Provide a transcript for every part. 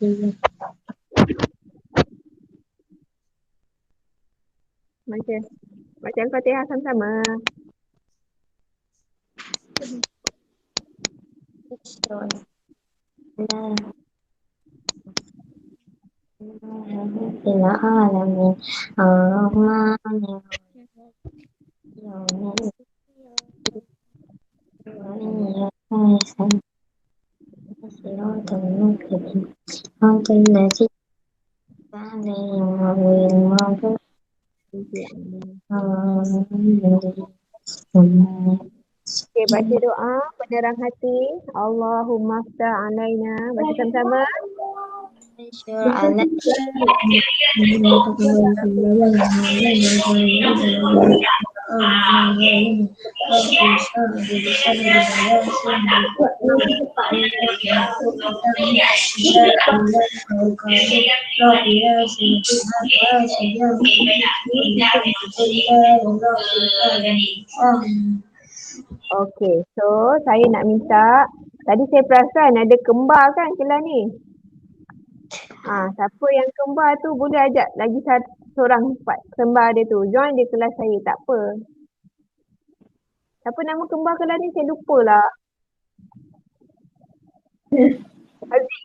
Baca Al-Fatihah sama-sama. Alamin Ar-Rahman Okey, baca doa penerang hati. Allahumma ftah alaina. Baca sama-sama. Okey, so saya nak minta, tadi saya perasan ada kembar kan kelas ni? Siapa yang kembar tu boleh ajak lagi seorang kembar dia tu. Join dia kelas saya, tak apa. Siapa nama kembar kelas ni saya lupa lah. Aziz.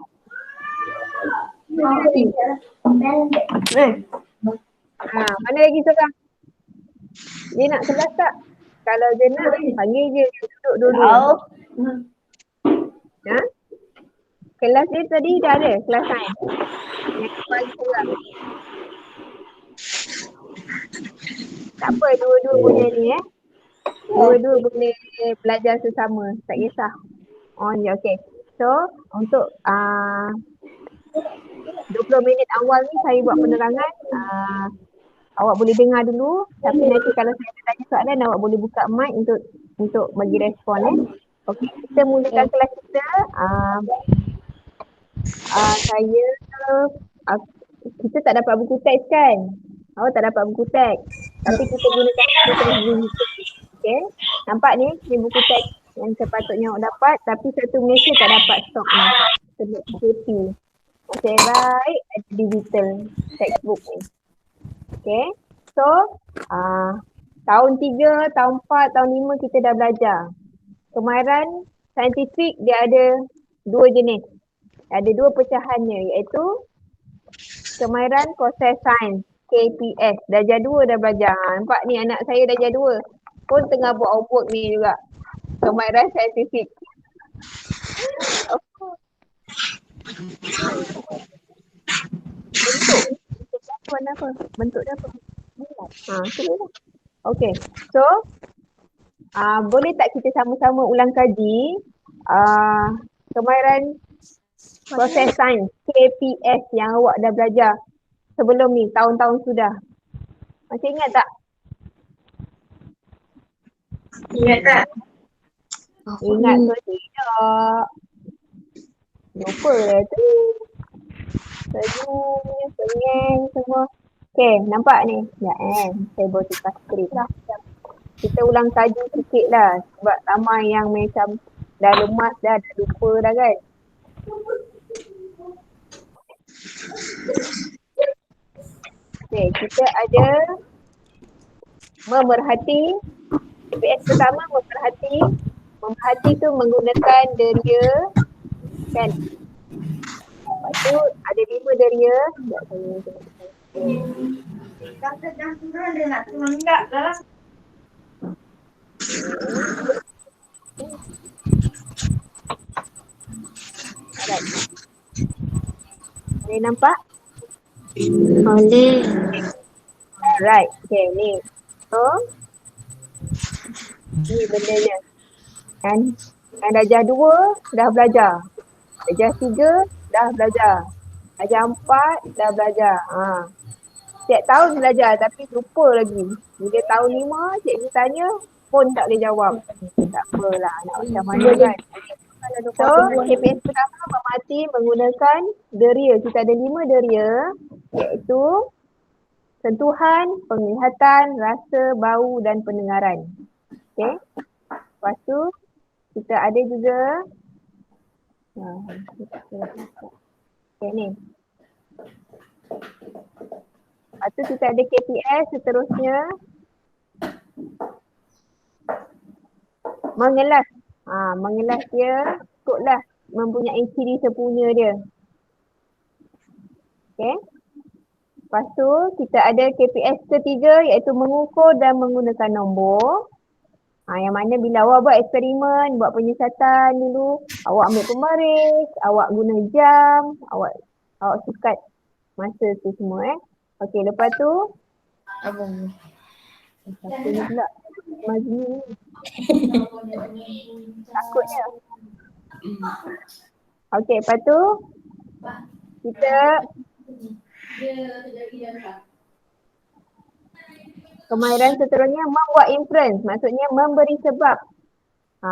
Mana lagi seorang? Dia nak kelas tak? Kalau dia nak, panggil je, dia duduk dulu. Kelas dia tadi dah ada, kelas sains. Yang kembali seorang. Tak apa, dua-dua boleh ni Dua-dua boleh belajar sesama, tak kisah. Okay. So, untuk 20 minit awal ni saya buat penerangan. Awak boleh dengar dulu, tapi nanti kalau saya tanya soalan, awak boleh buka mic untuk bagi respon. Okey, kita mulakan kelas kita. Kita tak dapat buku teks kan? Awak tak dapat buku teks. Tapi kita gunakan buku teks Zoom. Okay, nampak ni buku teks yang sepatutnya awak dapat, tapi satu Malaysia tak dapat stok ni. Sebab PKP. Nasib baik ada digital textbook ni. Okay, so tahun 3, tahun 4, tahun 5 kita dah belajar. Kemahiran saintifik dia ada 2 jenis. Ada 2 pecahannya, iaitu kemahiran proses sains, KPS. Darjah 2 dah belajar. Nampak ni anak saya darjah 2 pun tengah buat homework ni juga. Kemahiran saintifik. Bentuk warna apa? Bentuk dia apa? Tulis lah. Okay, so boleh tak kita sama-sama ulang kaji kemahiran proses sains, KPS yang awak dah belajar sebelum ni, tahun-tahun sudah. Masih ingat tak? Ingat tak? Ingat tu tidak. Lupa lah tu. Senyum, penyeng semua. Okay, nampak ni? Ya saya boleh tukar skrin lah. Kita ulang kaji sikit lah. Sebab ramai yang macam dah lemas dah lupa dah kan. Okay, kita ada memerhati. KPS pertama memerhati. Memerhati tu menggunakan deria kan. Lepas tu ada 5 deria. Dah turun dia nak turun enggak lah. Alright. Boleh nampak? Boleh. Alright, okay ni. So, ni bendanya. Kan darjah 2 dah belajar. Darjah 3 dah belajar. Darjah 4 dah belajar. Setiap tahun belajar tapi lupa lagi. Bila tahun 5 cikgu tanya pun tak boleh jawab. Tak apalah, nak macam mana kan. So, KPS pertama memerhati menggunakan deria. Kita ada 5 deria, iaitu sentuhan, penglihatan, rasa, bau dan pendengaran. Okay. Lepas tu kita ada juga Okay ni. Lepas tu kita ada KPS seterusnya. Mengelas. Mengelas dia ikutlah mempunyai ciri sepunya dia. Okay. Lepas tu kita ada KPS ketiga iaitu mengukur dan menggunakan nombor. Yang mana bila awak buat eksperimen, buat penyiasatan dulu, awak ambil pembaris, awak guna jam, awak sukat masa tu semua Okey, lepas tu Abang. satu ni pula Mazmi ni. Takutnya. Okey, lepas tu kita kemahiran seterusnya membuat inference, maksudnya memberi sebab.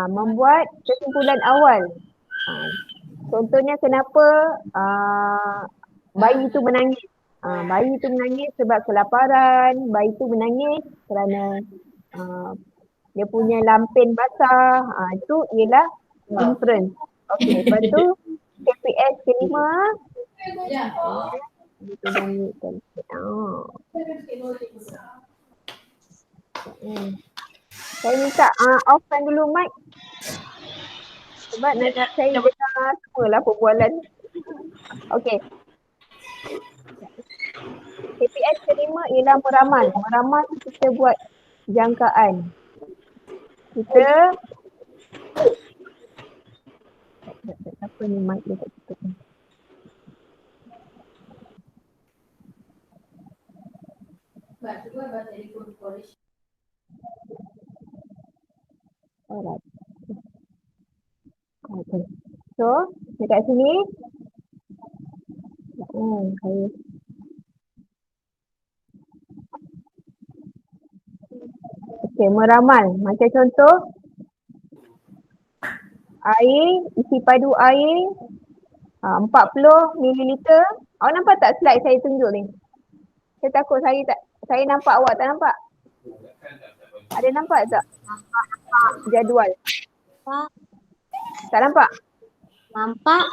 Membuat kesimpulan awal. Contohnya kenapa bayi itu menangis. Bayi itu menangis sebab kelaparan, bayi itu menangis kerana dia punya lampin basah. Itu ialah inference. Okey, lepas tu KPS kelima. Saya minta offkan dulu mic. Sebab nanti saya dengar semualah perbualan. Okey. KPS kelima ialah meramal. Meramal kita buat jangkaan. Kita apa ni mic dia tak tutup ni. Alright. Okay. So, dekat sini saya okey, meramal. Macam contoh air, isi padu air 40 ml. Awak nampak tak slide saya tunjuk ni? Saya takut saya nampak, awak tak nampak? Ada nampak tak? Jadual. Tak nampak? Nampak?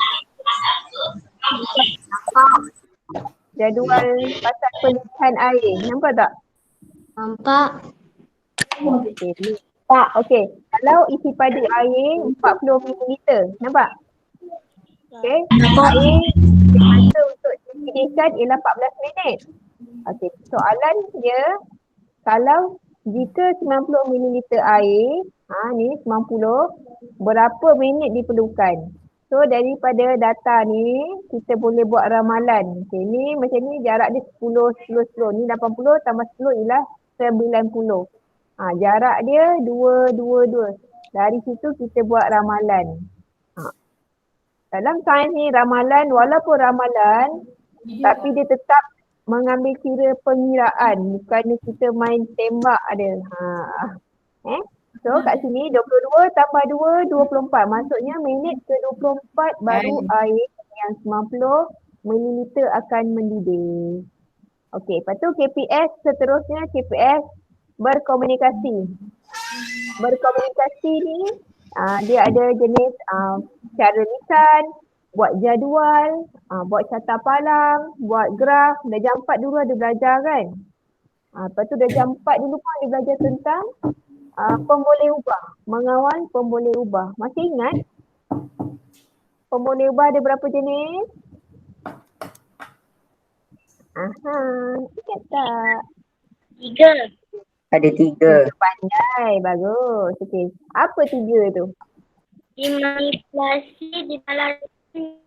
Jadual pasal pelimpahan air. Nampak tak? Nampak? Okey. Okey. Kalau isi padu air 40 ml. Nampak? Okey. Air masa untuk dididihkan ialah 14 minit. Okey. Soalan dia, kalau jika 90 ml air, ni 90, berapa minit diperlukan? So daripada data ni, kita boleh buat ramalan. Okay, ni macam ni jarak dia 10. Ni 80 tambah 10 ialah 90. Jarak dia 2. Dari situ kita buat ramalan. Dalam sains ni ramalan, walaupun ramalan, tapi dia tetap mengambil kira pengiraan. Bukannya kita main tembak ada. So kat sini 22 tambah 2, 24. Maksudnya minit ke 24 baru air yang 90 ml akan mendidih. Okey, lepas tu KPS seterusnya, KPS berkomunikasi. Berkomunikasi ni dia ada jenis cara lisan, buat jadual, buat carta palang, buat graf. Darjah 4 dulu ada belajar kan? Lepas tu darjah 4 dulu pun ada belajar tentang pemboleh ubah, mengawal pemboleh ubah. Masih ingat? Pemboleh ubah ada berapa jenis? Ingat tak? 3. Ada 3. Pandai, bagus. Okey. Apa 3 tu? Dimanipulasi, dimalarasi.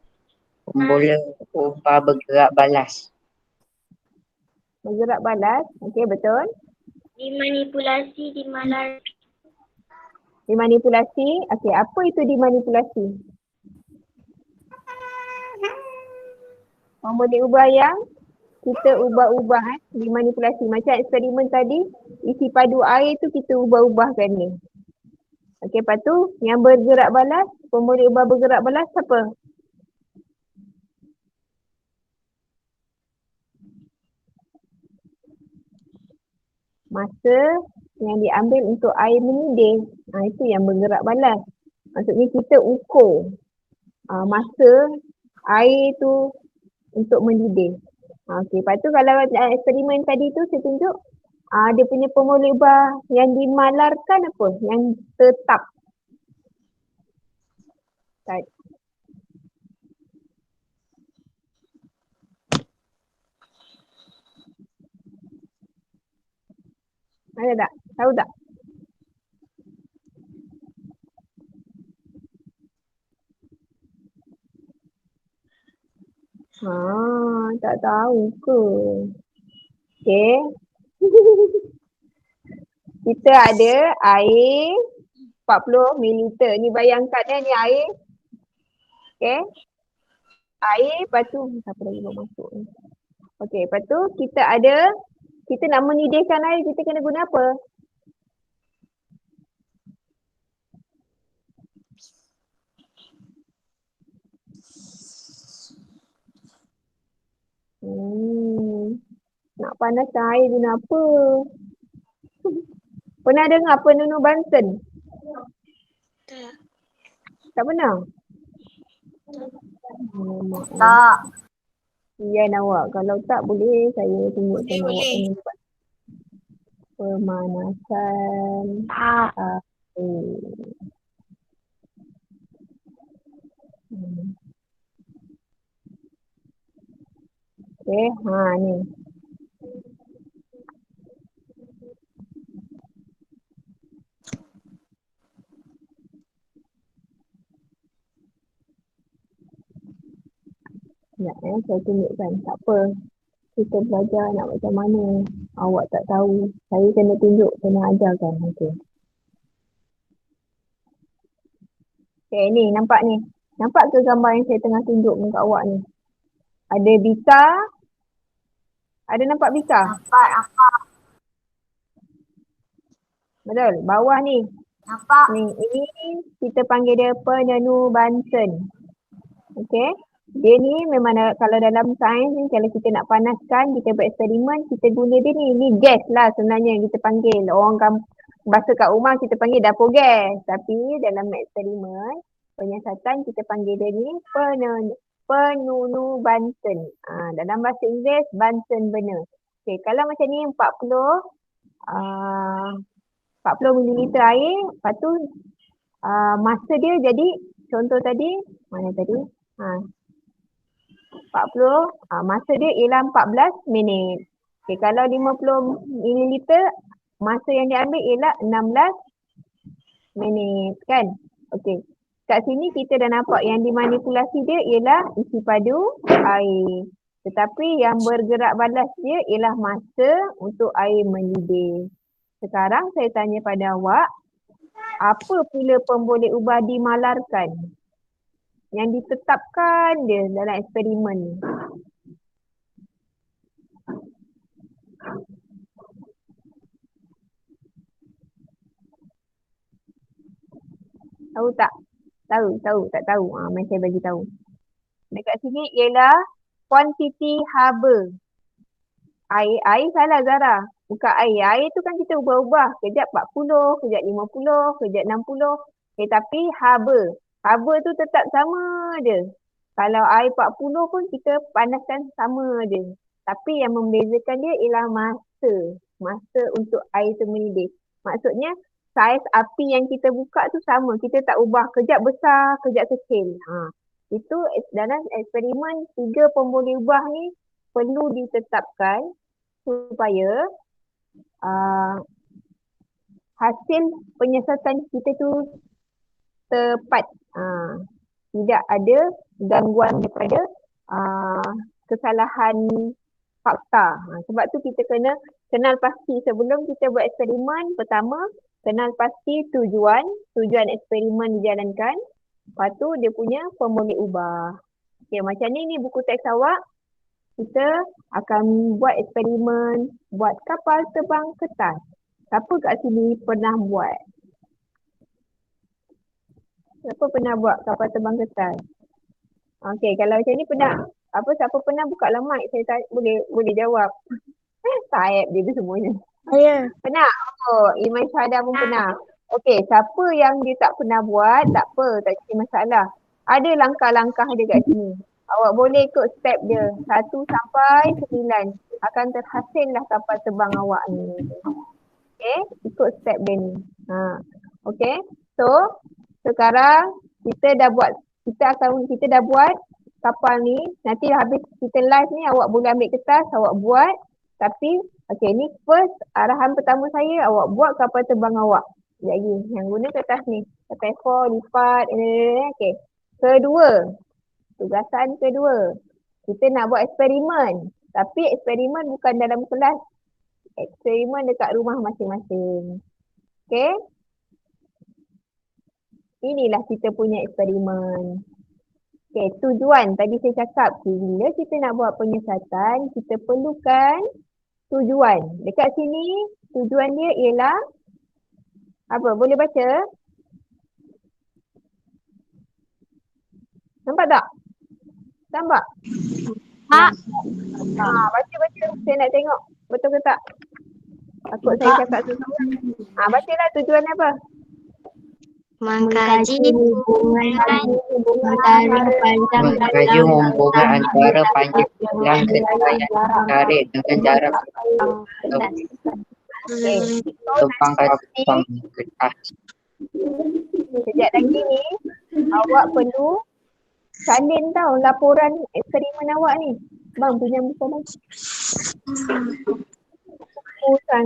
Pemboleh ubah bergerak balas. Bergerak balas. Okey, betul. Dimanipulasi, dimalarasi. Dimanipulasi. Okey, apa itu dimanipulasi? Pemboleh ubah yang kita ubah-ubah dimanipulasi. Macam eksperimen tadi, isi padu air tu kita ubah-ubahkan ni. Okey, lepas tu yang bergerak balas, pemboleh ubah bergerak balas siapa? Masa yang diambil untuk air mendidih. Itu yang bergerak balas. Maksudnya kita ukur masa air tu untuk mendidih. Okey, lepas tu kalau eksperimen tadi tu saya tunjuk dia punya pemboleh ubah yang dimalarkan apa? Yang tetap. Right. Ada tak? Tahu tak? Tak tahu ke? Okey. Kita ada air 40 mililiter. Ni bayangkan ni air. Okey. Air, lepas tu siapa lagi bawa masuk ni? Okey, lepas tu kita nak mendidihkan air, kita kena guna apa? Nak panaskan air guna apa? Pernah dengar penunu Banten? Tak pernah? Tak. Ian awak. Kalau tak boleh saya tunjukkan awak penunu Banten. Pemanasan Tak. air. Okey, ni. Saya tunjukkan. Tak apa. Kita belajar nak macam mana. Awak tak tahu. Saya kena tunjuk, kena ajarkan. Okey. Okey, ni nampak ni. Nampak ke gambar yang saya tengah tunjuk dekat awak ni? Ada bika. Ada nampak bika? Nampak. Betul. Bawah ni. Nampak. Ni, ini kita panggil dia penenu Banten. Okey. Dia ni memang kalau dalam sains ni, kalau kita nak panaskan, kita buat eksperimen, kita guna dia ni. Ni gas lah sebenarnya yang kita panggil. Orang bahasa kat rumah kita panggil dapur gas. Tapi dalam eksperimen, penyiasatan kita panggil dia ni penunu Banten. Dalam bahasa Inggeris, Banten burner. Okey, kalau macam ni 40 mililiter air, lepas tu masa dia jadi, contoh tadi, mana tadi? 40, masa dia ialah 14 minit. Okay, kalau 50 mililiter, masa yang diambil ialah 16 minit kan? Okey. Kat sini kita dah nampak yang dimanipulasi dia ialah isi padu air. Tetapi yang bergerak balas dia ialah masa untuk air mendidih. Sekarang saya tanya pada awak, apa pula pemboleh ubah dimalarkan? Yang ditetapkan dia dalam eksperimen ni. Tahu tak? Tahu, tak tahu. Mari saya bagi tahu. Dekat sini ialah quantity haba. Air salah Zara. Bukan air. Air tu kan kita ubah-ubah. Kejap 40, kejap 50, kejap 60. Tapi haba. Haba tu tetap sama je. Kalau air 40 pun kita panaskan sama je. Tapi yang membezakan dia ialah masa. Masa untuk air tu mendidih. Maksudnya saiz api yang kita buka tu sama. Kita tak ubah kejap besar, kejap kecil. Itu dalam eksperimen 3 pemboleh ubah ni perlu ditetapkan supaya hasil penyiasatan kita tu tepat. Tidak ada gangguan daripada kesalahan fakta. Sebab tu kita kena kenal pasti sebelum kita buat eksperimen. Pertama, kenal pasti tujuan eksperimen dijalankan. Lepas tu dia punya pemboleh ubah. Okay, macam ni buku teks awak. Kita akan buat eksperimen, buat kapal terbang kertas. Siapa kat sini pernah buat? Siapa pernah buat kapal terbang kertas? Okey, kalau macam ni pernah, siapa pernah buka lah mic, saya boleh jawab. Type dia tu semuanya. Ya. Pernah? Oh, Iman Syahada pun pernah. Okey, siapa yang dia tak pernah buat, tak apa, tak jadi masalah. Ada langkah-langkah dia kat sini. Awak boleh ikut step dia. 1 sampai 9. Akan terhasillah kapal terbang awak ni. Okay, ikut step dia ni. Okay, so sekarang kita dah buat kapal ni. Nanti habis kita live ni awak boleh ambil kertas, awak buat. Tapi okay, ni first arahan pertama saya, awak buat kapal terbang awak. Sekejap lagi, yang guna kertas ni. Kertas A4, lipat, okay. Kedua, tugasan kedua. Kita nak buat eksperimen. Tapi eksperimen bukan dalam kelas. Eksperimen dekat rumah masing-masing. Okay. Inilah kita punya eksperimen. Okay, tujuan. Tadi saya cakap, bila kita nak buat penyiasatan, kita perlukan tujuan. Dekat sini, tujuan dia ialah apa? Boleh baca? Nampak tak? Nampak? Baca. Saya nak tengok. Betul ke tak? Takut saya cakap sesuatu. Bacalah tujuan apa? Mengkaji hubungan Mengkaji hubungan antara panjang gelang ketayaan tarik dengan jarak terbang kertas. Sekejap lagi ni, awak perlu salin tau laporan eksperimen awak ni. Bang, punya bukan bang. Bukan.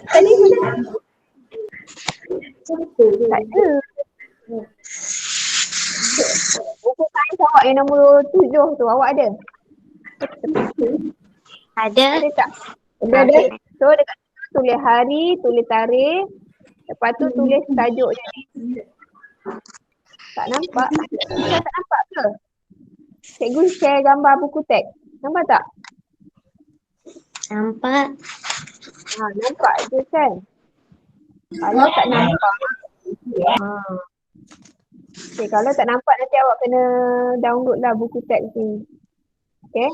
Tadi sudah. Tak ada. Buku sains awak yang nombor 7 tu, awak ada? Ada. Ada tak? Ada. So dekat situ tulis hari, tulis tarikh. Lepas tu tulis tajuk dia ni. Tak nampak? Tak nampak ke? Cikgu share gambar buku teks. Nampak tak? Nampak. Nampak je kan? Kalau tak nampak. Okay, kalau tak nampak nanti awak kena download lah buku teks ni. Okay?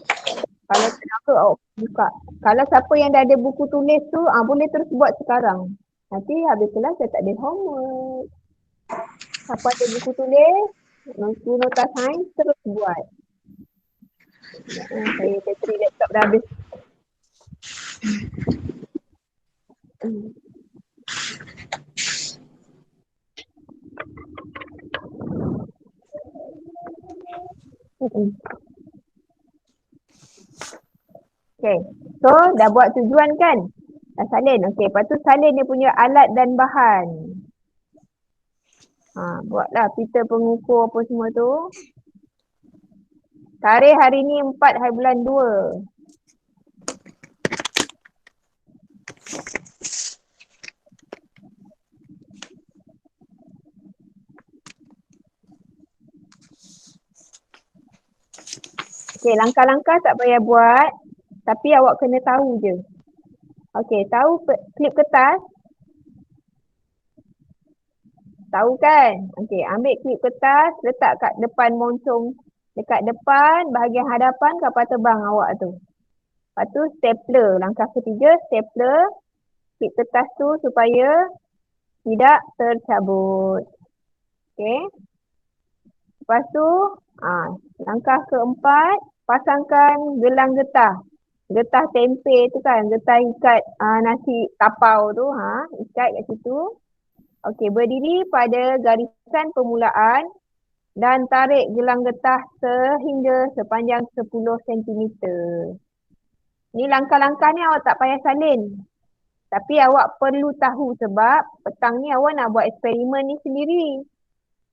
Kalau tak nampak awak buka. Kalau siapa yang dah ada buku tulis tu, boleh terus buat sekarang. Nanti habis kelas saya tak ada homework. Siapa ada buku tulis, buku nota sains, terus buat. Saya bateri laptop dah habis. Okay, so dah buat tujuan kan? Dah salin. Okay, lepas tu salin dia punya alat dan bahan. Buatlah pita pengukur apa semua tu. Tarikh hari ni 4 hari bulan 2. Okay, langkah-langkah tak payah buat. Tapi awak kena tahu je. Okay, tahu klip kertas? Tahu kan? Okay, ambil klip kertas, letak kat depan moncong. Dekat depan, bahagian hadapan kapal terbang awak tu. Lepas tu stapler. Langkah ketiga, stapler klip kertas tu supaya tidak tercabut. Okay. Lepas tu, langkah keempat, pasangkan gelang getah. Getah tempe tu kan, getah ikat nasi tapau tu, ikat kat situ. Okey, berdiri pada garisan permulaan dan tarik gelang getah sehingga sepanjang 10 cm. Ni langkah-langkah ni awak tak payah salin. Tapi awak perlu tahu sebab petang ni awak nak buat eksperimen ni sendiri.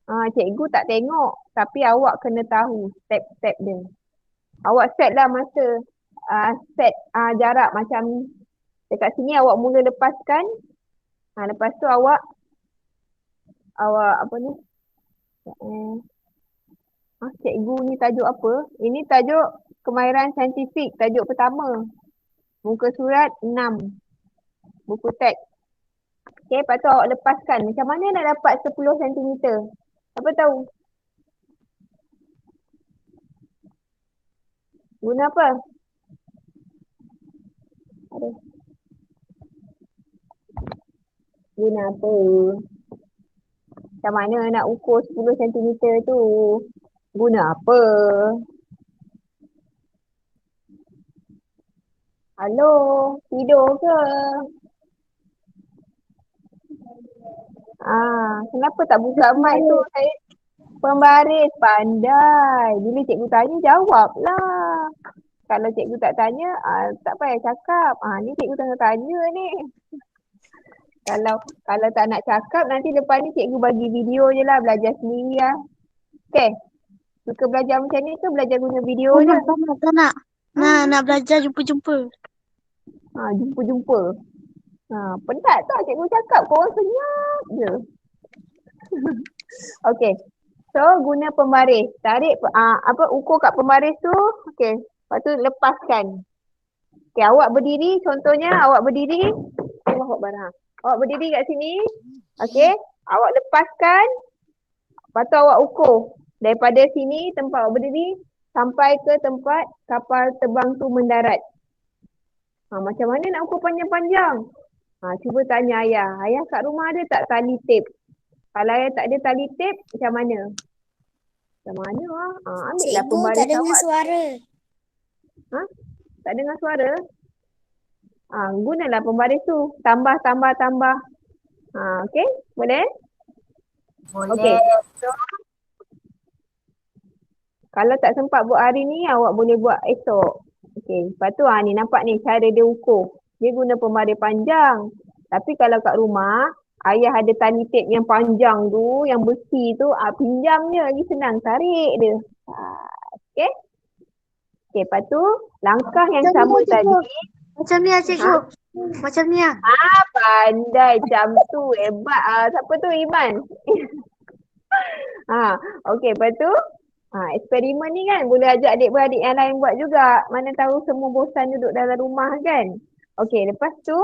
Cikgu tak tengok, tapi awak kena tahu step-step dia. Awak set lah masa, set jarak macam dekat sini awak mula lepaskan. Lepas tu awak apa ni? Cikgu ni tajuk apa? Ini tajuk kemahiran saintifik, tajuk pertama. Muka surat 6. Buku teks. Okay, lepas tu awak lepaskan. Macam mana nak dapat 10 cm? Apa tahu? Guna apa? Ada. Guna apa? Macam mana nak ukur 10 cm tu? Guna apa? Halo, tidur ke? Kenapa tak buka mic tu? Saya pembaris pandai. Bila cikgu tanya, jawablah. Kalau cikgu tak tanya, tak payah cakap. Ni cikgu tengah tanya ni. Kalau tak nak cakap, nanti lepas ni cikgu bagi video je lah. Belajar sendiri lah. Okay? Suka belajar macam ni ke belajar guna video je? Tak nak. Nak belajar jumpa-jumpa. Jumpa-jumpa. Penat tak cikgu cakap? Korang senyap je. Okay. So, guna pembaris. Tarik, ukur kat pembaris tu. Okay. Lepas tu lepaskan. Okay, awak berdiri. Contohnya, awak berdiri. Awak berdiri kat sini. Okay. Awak lepaskan. Lepas tu awak ukur. Daripada sini, tempat awak berdiri. Sampai ke tempat kapal terbang tu mendarat. Macam mana nak ukur panjang-panjang? Cuba tanya ayah. Ayah kat rumah ada tak tali tip? Kalau ayah tak ada tali tip, macam mana? Macam mana lah? Ambil lah pembaris awak. Tak dengar suara. Tak dengar suara? Gunalah pembaris tu. Tambah. Okay? Boleh? Boleh. Okay. So, kalau tak sempat buat hari ni, awak boleh buat esok. Okay. Lepas tu ni nampak ni cara dia ukur. Dia guna pembaris panjang. Tapi kalau kat rumah, ayah ada tali tape yang panjang tu, yang besi tu, pinjam je lagi senang. Tarik dia. Okay? Okay, lepas tu langkah yang sama tadi. Macam ni cikgu. Macam ni lah. Pandai macam tu. Hebat. Siapa tu? Iman. Okay, lepas tu eksperimen ni kan boleh ajak adik-beradik yang lain buat juga. Mana tahu semua bosan duduk dalam rumah kan. Okay, lepas tu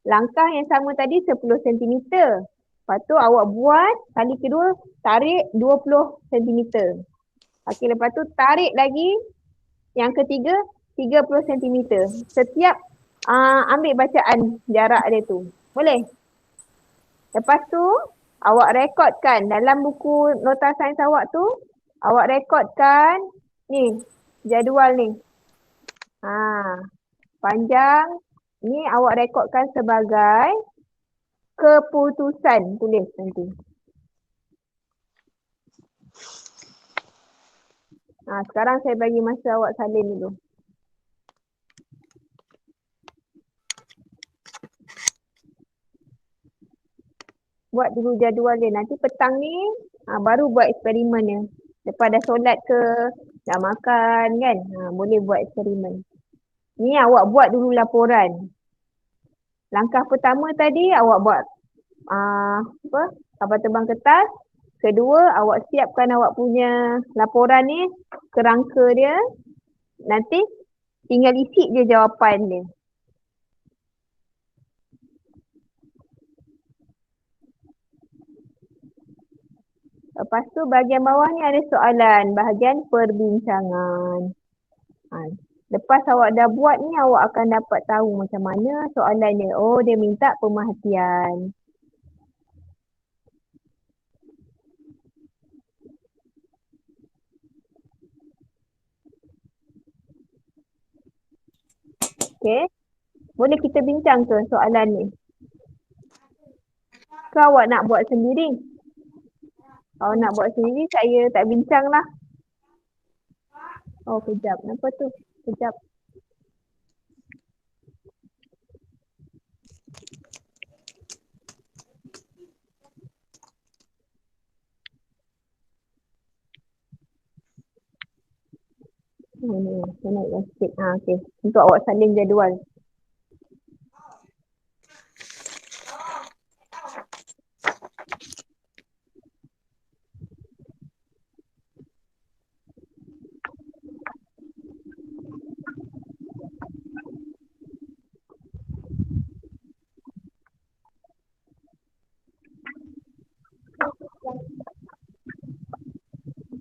langkah yang sama tadi 10 cm. Lepas tu awak buat kali kedua tarik 20 cm. Okay, lepas tu tarik lagi yang ketiga 30 cm. Setiap ambil bacaan jarak dia tu. Boleh? Lepas tu awak rekodkan dalam buku nota sains awak tu. Awak rekodkan ni jadual ni. Panjang ni awak rekodkan sebagai keputusan. Tulis nanti. Sekarang saya bagi masa awak salin dulu. Buat dulu jadual dia. Nanti petang ni baru buat eksperimen dia. Lepas dah solat ke, dah makan kan, boleh buat eksperimen. Ni awak buat dulu laporan. Langkah pertama tadi awak buat kapal terbang kertas. Kedua, awak siapkan awak punya laporan ni, kerangka dia. Nanti tinggal isi je jawapan dia. Lepas tu bahagian bawah ni ada soalan, bahagian perbincangan. Lepas awak dah buat ni, awak akan dapat tahu macam mana soalan dia. Oh, dia minta pemerhatian. Okay. Boleh kita bincang ke soalan ni? Ke awak nak buat sendiri? Kalau nak buat sendiri, saya tak bincang lah. Oh, kejap. Kenapa tu? Kejap. Ni, saya naikkan sikit. Okay. Untuk awak salin jadual.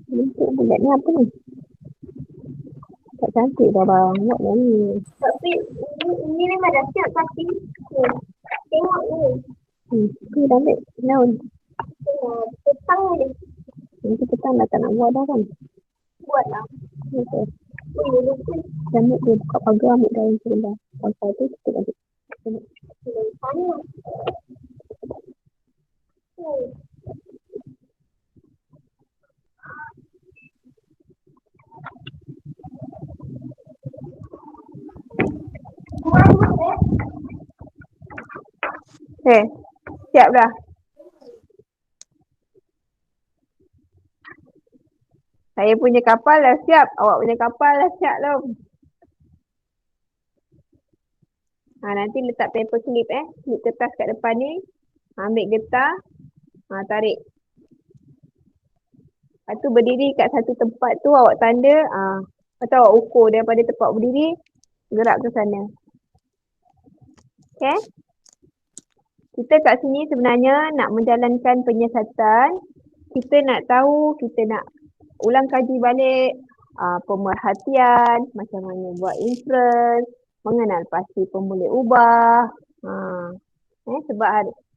Bentuk bulat ni apa ni? Tak cantik dah bang. Buat dah ni. Tapi ini memang dah siap pasti. Tengok ni. Ni dah ambil daun. Petang ni. Nanti petang dah tak nak buat dah kan? buatlah. Okay. Boleh lupa. Ambil dia buka pagar, ambil daun sebelah. Pasal tu kita balik. Sana. Okay. Siap dah. Saya punya kapal dah siap. Awak punya kapal dah siap belum? Nanti letak paper clip Clip kertas kat depan ni. Ambil getah. Tarik. Lepas tu berdiri kat satu tempat tu awak tanda. Lepas tu awak ukur daripada tempat berdiri. Gerak ke sana. Okay? Kita kat sini sebenarnya nak menjalankan penyiasatan. Kita nak tahu, kita nak ulang kaji balik pemerhatian, macam mana buat inference, mengenal pasti pemboleh ubah. Sebab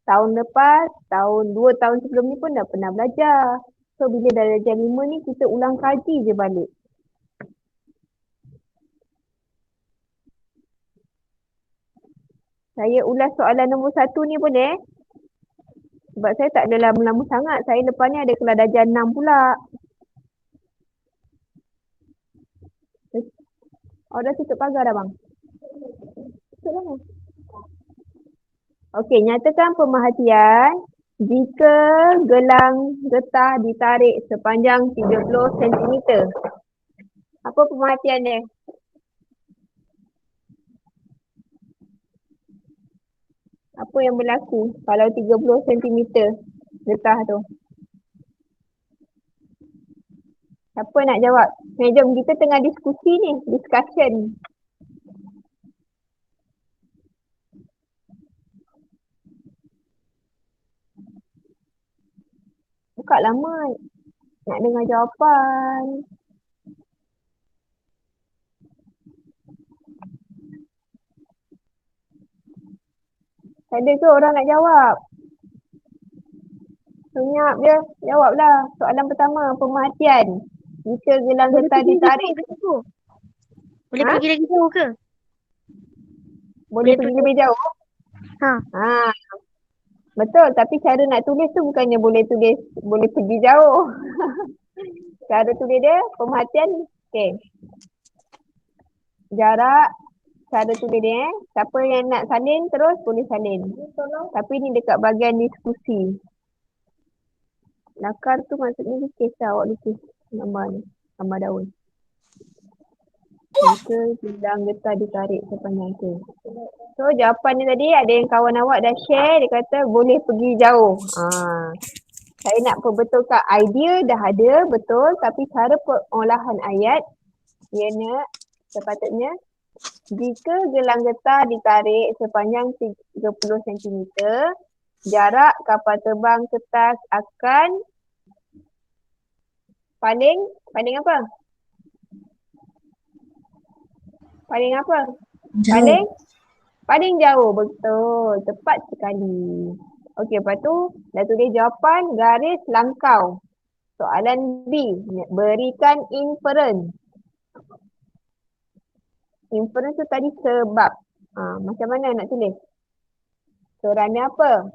tahun lepas, 2 tahun sebelum ni pun dah pernah belajar. So bila darjah 5 ni kita ulang kaji je balik. Saya ulas soalan nombor 1 ni boleh? Sebab saya tak ada lama-lama sangat. Saya lepas ni ada kelas darjah 6 pula. Oh, dah tutup pagar dah bang? Tutup dah. Okey, nyatakan pemerhatian jika gelang getah ditarik sepanjang 30 cm. Apa pemerhatian dia? Apa yang berlaku kalau 30 cm getah tu? Siapa nak jawab? Jom kita tengah diskusi ni, discussion. Buka lama nak dengar jawapan. Ada ke orang nak jawab? Senyap je, jawablah. Soalan pertama, pemerhatian. Jika gelang getah ditarik. Boleh pergi lagi jauh ke? Boleh pergi lebih jauh? Betul, tapi cara nak tulis tu bukannya boleh pergi jauh. Cara tulis dia, pemerhatian, okey. Jarak, cara tulis dia Siapa yang nak salin terus boleh salin. Tapi ni dekat bahagian diskusi. Lakar tu maksudnya lukis lah, awak lukis gambar ni, gambar daun. Jika gelang getah ditarik sepanjang tu. So jawapan ni tadi ada yang kawan awak dah share, dia kata boleh pergi jauh. Saya nak perbetulkan idea dah ada, betul. Tapi cara pengolahan ayat, ianya sepatutnya jika gelang getah ditarik sepanjang 30 cm, jarak kapal terbang kertas akan paling apa? Paling apa? Jauh. Paling jauh, betul. Tepat sekali. Okey, lepas tu dah tulis jawapan garis langkau. Soalan B, berikan inference. Inference tu tadi sebab. Macam mana nak tulis? Kerana apa?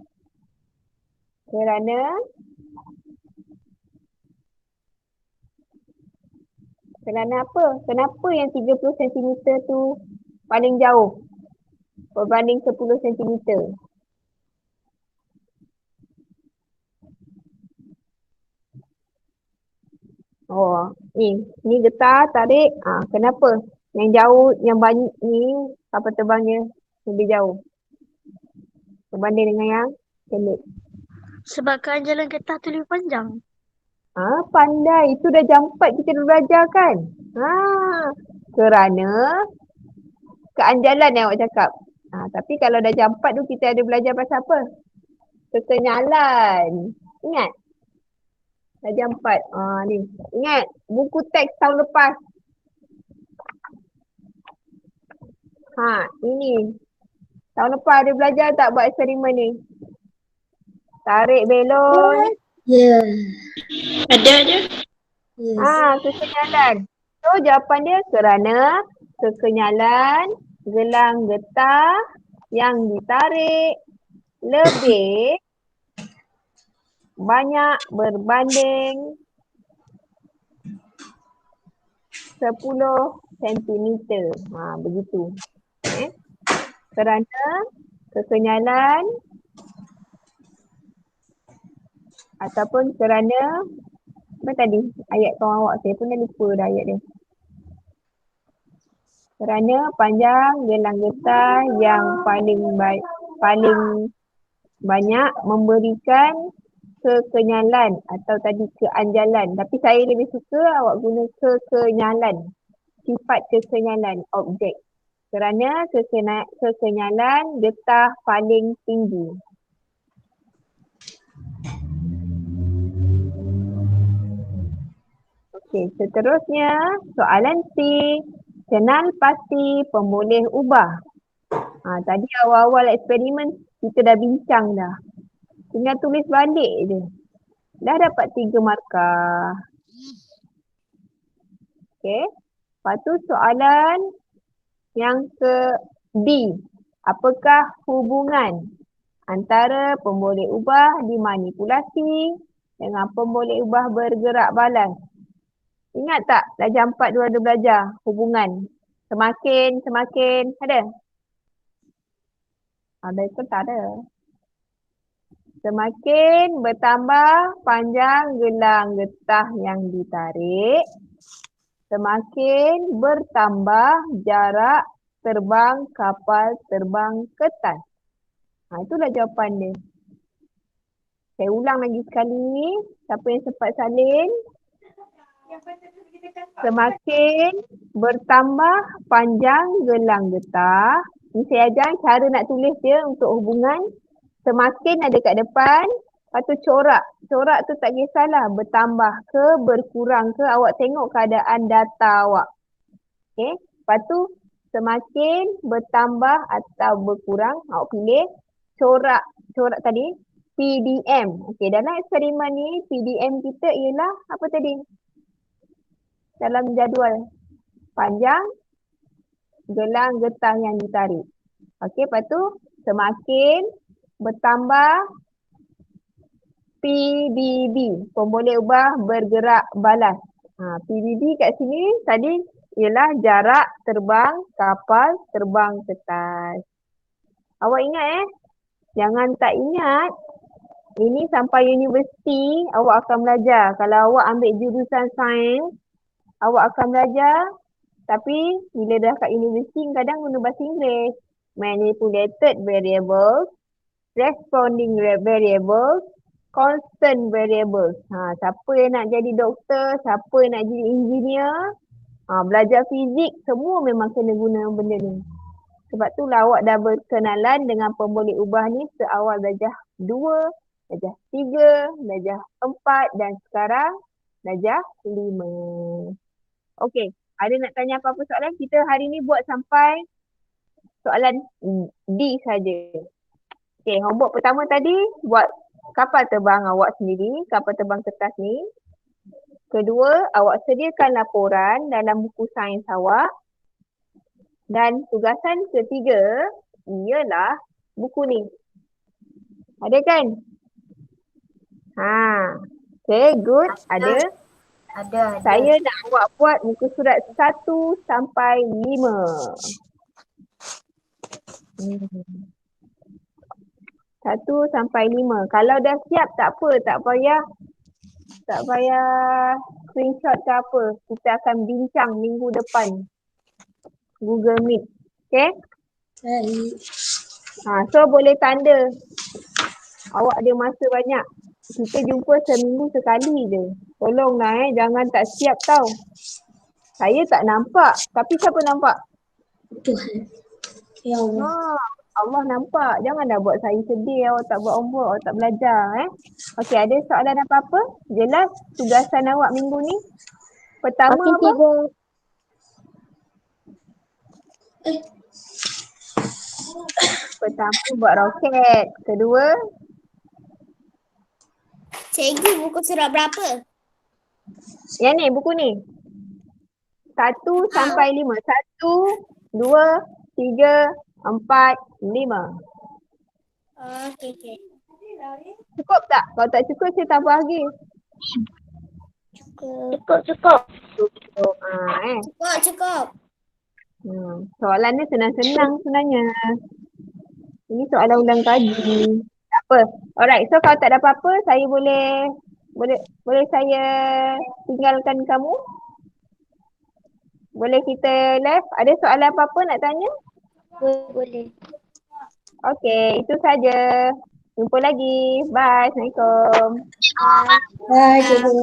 Kerana apa? Kenapa yang 30 cm tu paling jauh berbanding 10 cm? Oh, ni getah tarik. Kenapa? Yang jauh, yang banyak ni kapal terbangnya lebih jauh berbanding dengan yang pendek. Sebabkan jalan getah tu lebih panjang. Pandai. Itu dah jam 4 kita dah belajar kan? Kerana keanjalan yang awak cakap. Tapi kalau dah jam 4 tu kita ada belajar pasal apa? Kekenyalan. Ingat? Dah jam 4. Ni. Ingat buku teks tahun lepas. Ini. Tahun lepas ada belajar tak buat eksperimen ni? Tarik belon. Ya. Ada. Kekenyalan. So jawapan dia kerana kekenyalan gelang getah yang ditarik lebih banyak berbanding 10 sentimeter. Begitu. Kerana kekenyalan ataupun kerana apa tadi ayat kawan awak, saya pun dah lupa dah ayat dia. Kerana panjang gelang getah yang paling banyak memberikan kekenyalan atau tadi keanjalan. Tapi saya lebih suka awak guna kekenyalan. Sifat kekenyalan objek. Kerana kekenyalan getah paling tinggi. Okey, seterusnya soalan C. Kenal pasti pemboleh ubah. Tadi awal-awal eksperimen kita dah bincang dah. Tinggal tulis balik je. Dah dapat 3 markah. Okey. Lepas tu soalan yang ke D. Apakah hubungan antara pemboleh ubah dimanipulasi dengan pemboleh ubah bergerak balas? Ingat tak darjah 4 dua ada belajar hubungan. Semakin, ada? Ada itu tak ada. Semakin bertambah panjang gelang getah yang ditarik, semakin bertambah jarak terbang kapal terbang kertas. Itulah jawapan dia. Saya ulang lagi sekali. Siapa yang sempat salin? Semakin bertambah panjang gelang getah. Ni saya ajar cara nak tulis dia untuk hubungan. Semakin ada kat depan. Lepas tu corak. Corak tu tak kisahlah bertambah ke berkurang ke. Awak tengok keadaan data awak. Okay. Lepas tu semakin bertambah atau berkurang. Awak pilih corak. Corak tadi PDM. Okay. Dalam eksperimen ni PDM kita ialah apa tadi? Dalam jadual. Panjang gelang getah yang ditarik. Okey, lepas tu semakin bertambah PBB, pemboleh ubah bergerak balas. PBB kat sini tadi ialah jarak terbang kapal terbang kertas. Awak ingat jangan tak ingat. Ini sampai universiti awak akan belajar. Kalau awak ambil jurusan sains, awak akan belajar. Tapi bila dah kat universiti kadang guna bahasa Inggeris. Manipulated variables, responding variables, constant variables. Siapa yang nak jadi doktor, siapa yang nak jadi engineer, belajar fizik, semua memang kena guna benda ni. Sebab tu lah awak dah berkenalan dengan pemboleh ubah ni seawal darjah 2, darjah 3, darjah 4 dan sekarang darjah 5. Okey. Ada nak tanya apa-apa soalan? Kita hari ni buat sampai soalan D saja. Okey, homework pertama tadi buat kapal terbang awak sendiri, kapal terbang kertas ni. Kedua, awak sediakan laporan dalam buku sains awak. Dan tugasan ketiga ialah buku ni. Ada kan? Okay, good. Ada. Ada. Saya nak awak buat muka surat 1 sampai 5. 1 sampai 5. Kalau dah siap tak apa, tak payah screenshot ke apa. Kita akan bincang minggu depan. Google Meet. Okay? So boleh tanda. Awak ada masa banyak. Kita jumpa seminggu sekali je. Tolonglah jangan tak siap tau. Saya tak nampak. Tapi siapa nampak? Tuhan. Ya Allah. Allah nampak. Jangan dah buat saya sedih. Awak tak buat homework, awak tak belajar. Okey, ada soalan apa-apa? Jelas tugasan awak minggu ni? Pertama apa? Pertama buat roket. Kedua? Cikgu, buku surat berapa? Yang ni, buku ni. 1 sampai 5. 1, 2, 3, 4, 5. Okey. Cukup tak? Kalau tak cukup, saya tambah lagi. Cukup. Cukup. Cukup. Soalan ni senang-senang sebenarnya. Ini soalan ulang kaji. Tak apa. Alright, so kalau tak ada apa-apa, saya boleh saya tinggalkan kamu? Boleh kita left? Ada soalan apa-apa nak tanya? Boleh. Okey, itu saja. Jumpa lagi. Bye. Assalamualaikum. Bye.